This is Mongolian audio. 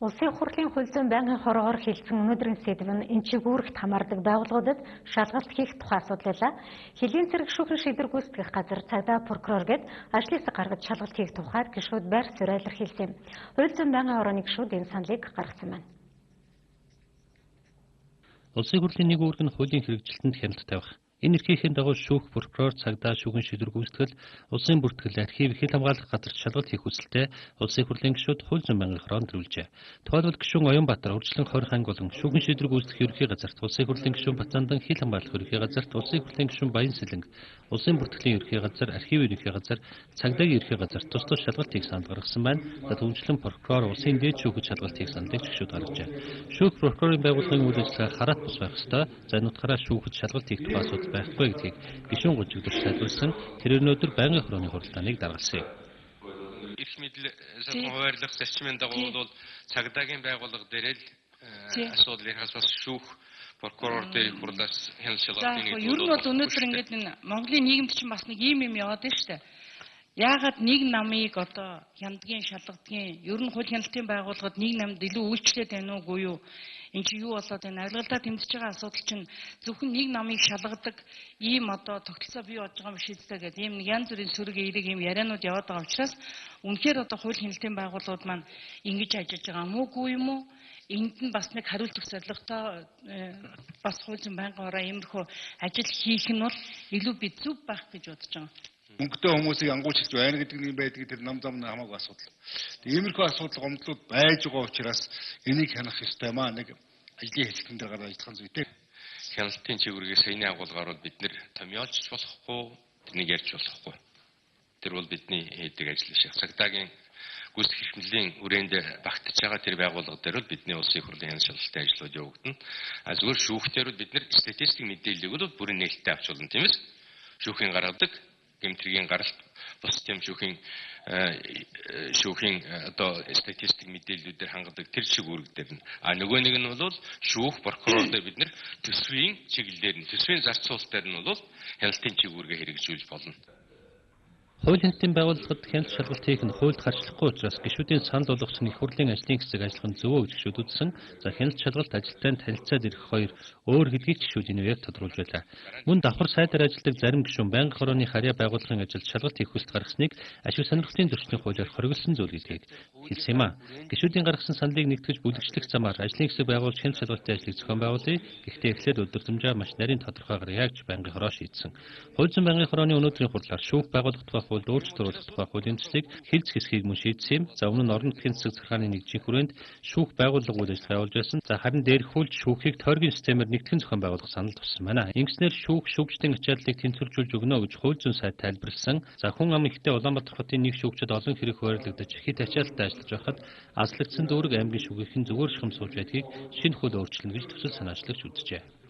Улсын хурлын хууль зүйн байнгын хорогоор хэлсэн өнөөдрийн сэдв нь энэ чигүүрэгт хамаардаг байгууллагуудад шалгалт хийх тухай асуудлаа. Хэлийн цэрэг шүүхийн шийдвэр гүйцэтгэх газар цагдаа прокурор гээд ажлын хэсэг гаргаж шалгалт хийх тухайд гишүүд байр суурь илэрхийлсэн. Хууль зүйн байнгын хорооны гишүүд энэ саналыг гаргасан байна. Улсын хурлын нэг үүрэг нь хуулийн хэрэгжилтэнд хяналт тавих. Энэ эрхийнхээ дагуу шүүх, прокурор, цагдаа, шүүхийн шийдвэр гүйцэтгэл, улсын бүртгэл, архив, хил хамгаалах газарт шалгалт хийх хүсэлтэй улсын хурлын гишүүд хууль зүйн байнгын хороонд төрүүлжээ. Тухайлбал гишүүн Оюнбаатар, Урьдчилан Хорих анги болон шүүхийн шийдвэр гүйцэтгэх ерөнхий газарт, улсын хурлын гишүүн Бацаандан хил хамгаалах ерөнхий газарт, улсын хурлын гишүүн Баянсэлэнг, улсын бүртгэлийн ерөнхий газар, архивын ерөнхий газар, цагдаагийн ерөнхий газар тус тус шалгалт хийх санал гаргасан байна. Төвчлэн прокурор улсын дээд шүүхэд шалгалт хийх саналыг гишүүд гаргажээ. Шүүх прокурорын байгууллагын үйл ажиллагаа хараат бус байх ёстой. За энэ утгаараа шүүхэд шалгалт хийх тухай асуудал байхгүй гэдгийг гишүүн гончигдор шалгуулсан. Тэр өнөөдөр байнгын хорооны хуралдааныг даргалсан. Эрх мэдэл салбарын хуваарлах зарчмын дагуу бол цагдаагийн байгууллага дээр л асуудлыг хасвас шүүх прокурор дээр хурлаас хяналт шалгалтын нэг ер нь бол өнөөдөр ингээд энэ Монголын нийгэмд чинь бас нэг ийм юм яваад байна шүү дээ. Яагаад нэг намыг одоо хяндгийн шалгадгийн ер нь хууль хяналтын байгууллагад нэг намд илүү үйлчлээд байна уугүй юу? Энд чи юу болоод энэ авилгалдаа тэмцэж байгаа асуудал чинь зөвхөн нэг намыг шалгадаг ийм одоо тогтолцоо бий болж байгаа юм шиг дээ гэдэг ийм янз бүрийн сөрөг эерэг ийм яриануд яваад байгаа учраас үнэхээр одоо хууль хяналтын байгууллагууд маань ингэж ажиллаж байгаа юм уугүй юм уу? Энд нь бас нэг хариулт өгөх зорилготой бас хууль зүйн байнгын хороо иймэрхүү ажил хийх нь бол илүү би зөв байх гэж бодож байгаа. Өнгөтэй хүмүүсийг ангуучилж байна гэдэг нь байдаг тэр нам замны хамаагүй асуудал. Иймэрхүү асуудал гомдлууд байж байгаа учраас энийг хянах ёстой маа нэг ажлын хэсэгтэн дээр гараад ажиллах зүйтэй. Хяналтын чигүүргээ саяны агуулгаар бол бид нэр томьёолч болохгүй, тэрнийг ярьж болохгүй. Тэр бол бидний хийдэг ажил шиг. Цагдаагийн гүйцэтгэх эрхмэллийн хүрээнд багтаж байгаа тэр байгууллага дээр бол бидний улсын хурлын хяналт шалгалтын ажлууд явагдана. А зөвхөн шүүхтэр бол бид нэр статистик мэдээллийг бол бүрэн нээлттэй авч болно тийм ээ. Шүүхийн гаргадаг гэмтрийн гаралт бус тийм шүүхийн одоо статистик мэдээллүүдээр хангадаг тэр шиг үүрэгдэр нь. А нөгөө нэг нь бол шүүх прокурор дээр бид нэр төсвийн чиглэлээр нь төсвийн зарц суусгаар нь бол хяналтын чиглэлгээ хэрэгжүүлж болно. Хууль хяналтын байгууллагад хяналт шалгалт хийх нь хуульд харьцахгүй учраас гишүүдийн санал болгосон их хурлын ажлын хэсэг ажиллах нь зөвөө гэж гишүүд үзсэн. За хяналт шалгалт ажилтнанд танилцаад ирэх хоёр өөр гэдгийг гишүүд энэ үеэр тодруулж байлаа. Мөн давхар сайдаар ажилладаг зарим гишүүн байнгын хорооны харьяа байгууллагын ажилд шалгалт хийх хүсэлт гаргасныг ашиг сонирхлын зөрчлийн хуулиар хориглосон зүйл гэдгийг хэлсэн юм а. Гишүүдийн гаргасан саналыг нэгтгэж бүлэгчлэх замаар ажлын хэсэг байгуулж хяналт шалгалтын ажлыг зохион байгуулъя. Гэхдээ эхлээд өдөртөмжөө маш нарийн тодорхойгоор яаж байнгын хороо шийдсэн. Хууль зүйн байнгын хорооны өнөөдрийн хурлаар шүүх байгууллагт хууль өөрчлөлт оруулах тухай хуулийн төслийг хэлц хэсгийг мөн шийдсэн юм. За өмнө нь орон нутгийн засаг захиргааны нэгжийн хүрээнд шүүх байгууллага үйл ажиллагаа явуулж байсан. За харин дээрхүүлж шүүхийг тойргийн системээр нэгтгэн зохион байгуулах санал туссан байна. Ингэснээр шүүх шүүгчдийн ачааллыг тэнцвэржүүлж өгнө гэж хууль зүйн сайд тайлбарласан. За хүн ам ихтэй Улаанбаатар хотын нэг шүүгчид олон хэрэг хуваарлагдаж хит ачаалттай ажиллаж байхад азлагдсан дүүрэг аймгийн шүүгийнхэн зүгээр шахам сууж байдгийг шинэ хууль өөрчилнө гэж төсөл санаачлагч үзжээ.